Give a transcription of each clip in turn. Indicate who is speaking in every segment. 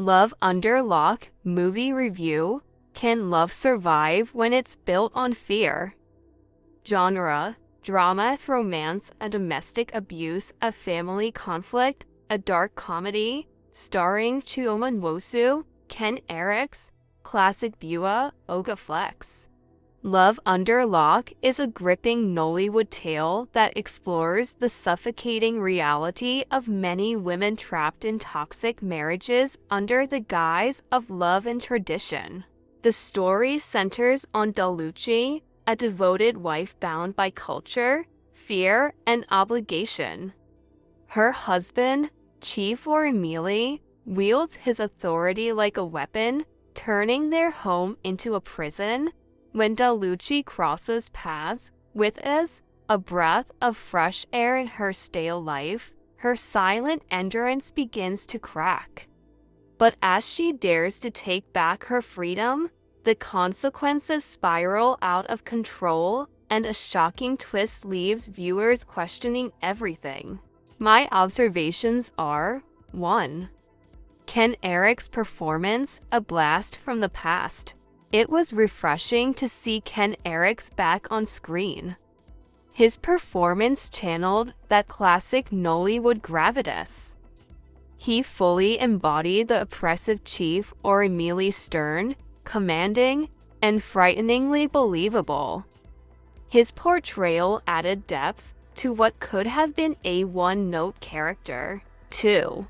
Speaker 1: Love Under Lock movie review. Can love survive when it's built on fear? Genre: drama, romance, a domestic abuse, a family conflict, a dark comedy, starring Chioma Nwosu, Ken Eriks, classic Bua, Oga Flex. Love Under Lock is a gripping Nollywood tale that explores the suffocating reality of many women trapped in toxic marriages under the guise of love and tradition. The story centers on Daluchi, a devoted wife bound by culture, fear, and obligation. Her husband, Chief Emili, wields his authority like a weapon, turning their home into a prison. When Daluchi crosses paths with a breath of fresh air in her stale life, her silent endurance begins to crack. But as she dares to take back her freedom, the consequences spiral out of control, and a shocking twist leaves viewers questioning everything. My observations are: 1. Ken Eriks' performance, a blast from the past. It was refreshing to see Ken Eriks back on screen. His performance channeled that classic Nollywood gravitas. He fully embodied the oppressive chief Emili, stern, commanding, and frighteningly believable. His portrayal added depth to what could have been a one-note character. 2.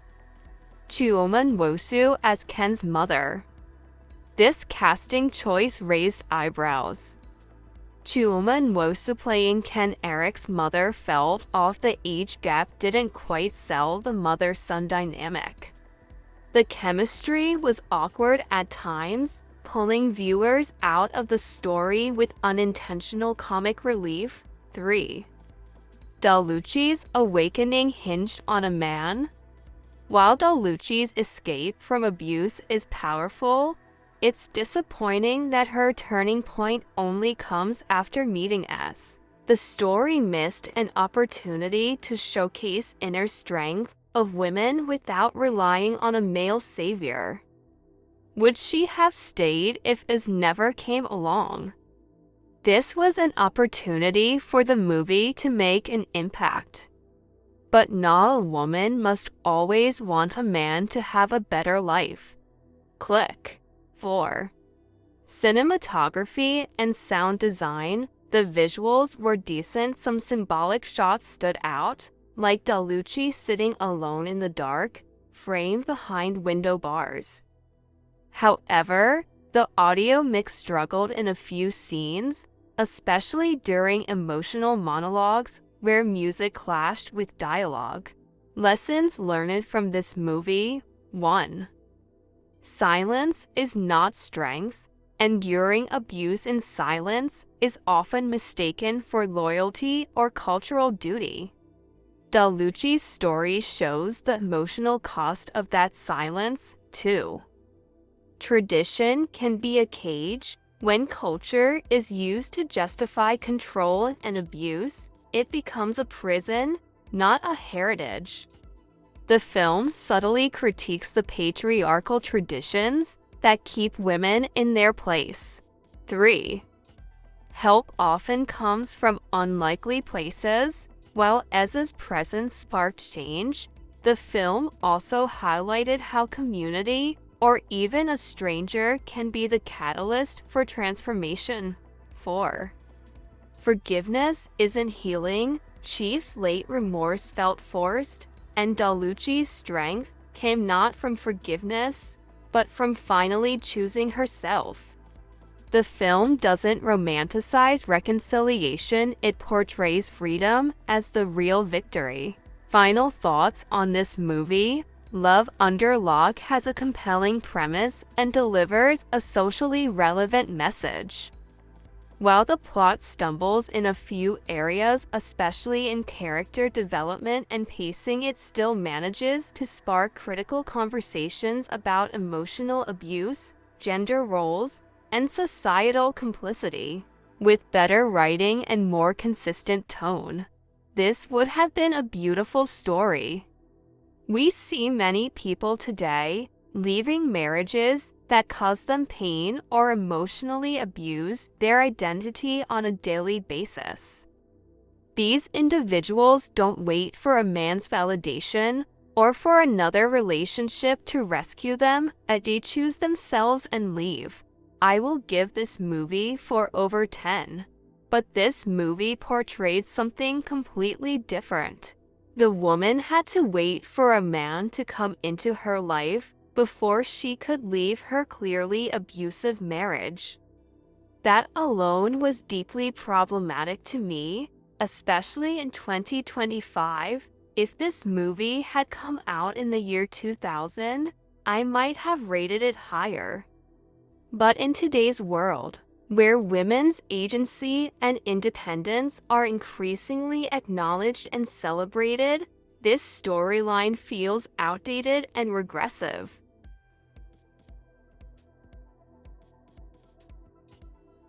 Speaker 1: Chioma Nwosu as Ken's mother. This casting choice raised eyebrows. Chioma Nwosu playing Ken Eriks' mother felt off. The age gap didn't quite sell the mother-son dynamic. The chemistry was awkward at times, pulling viewers out of the story with unintentional comic relief. 3. Daluchi's awakening hinged on a man. While Daluchi's escape from abuse is powerful, it's disappointing that her turning point only comes after meeting S. The story missed an opportunity to showcase inner strength of women without relying on a male savior. Would she have stayed if S never came along? This was an opportunity for the movie to make an impact. But not a woman must always want a man to have a better life. Click. 4. Cinematography and sound design. The visuals were decent. Some symbolic shots stood out, like Daluchi sitting alone in the dark, framed behind window bars. However, the audio mix struggled in a few scenes, especially during emotional monologues where music clashed with dialogue. Lessons learned from this movie: 1. Silence is not strength. Enduring abuse in silence is often mistaken for loyalty or cultural duty. Daluchi's story shows the emotional cost of that silence. 2. Tradition can be a cage. When culture is used to justify control and abuse, it becomes a prison, not a heritage. The film subtly critiques the patriarchal traditions that keep women in their place. 3. Help often comes from unlikely places. While Ez's presence sparked change, the film also highlighted how community, or even a stranger, can be the catalyst for transformation. 4. Forgiveness isn't healing. Chief's late remorse felt forced, and Daluchi's strength came not from forgiveness, but from finally choosing herself. The film doesn't romanticize reconciliation, it portrays freedom as the real victory. Final thoughts on this movie: Love Under Lock has a compelling premise and delivers a socially relevant message. While the plot stumbles in a few areas, especially in character development and pacing, it still manages to spark critical conversations about emotional abuse, gender roles, and societal complicity. With better writing and more consistent tone, this would have been a beautiful story. We see many people today leaving marriages that cause them pain or emotionally abuse their identity on a daily basis. These individuals don't wait for a man's validation or for another relationship to rescue them, they choose themselves and leave. I will give this movie 4/10. But this movie portrayed something completely different. The woman had to wait for a man to come into her life before she could leave her clearly abusive marriage. That alone was deeply problematic to me, especially in 2025. If this movie had come out in the year 2000, I might have rated it higher. But in today's world, where women's agency and independence are increasingly acknowledged and celebrated, this storyline feels outdated and regressive.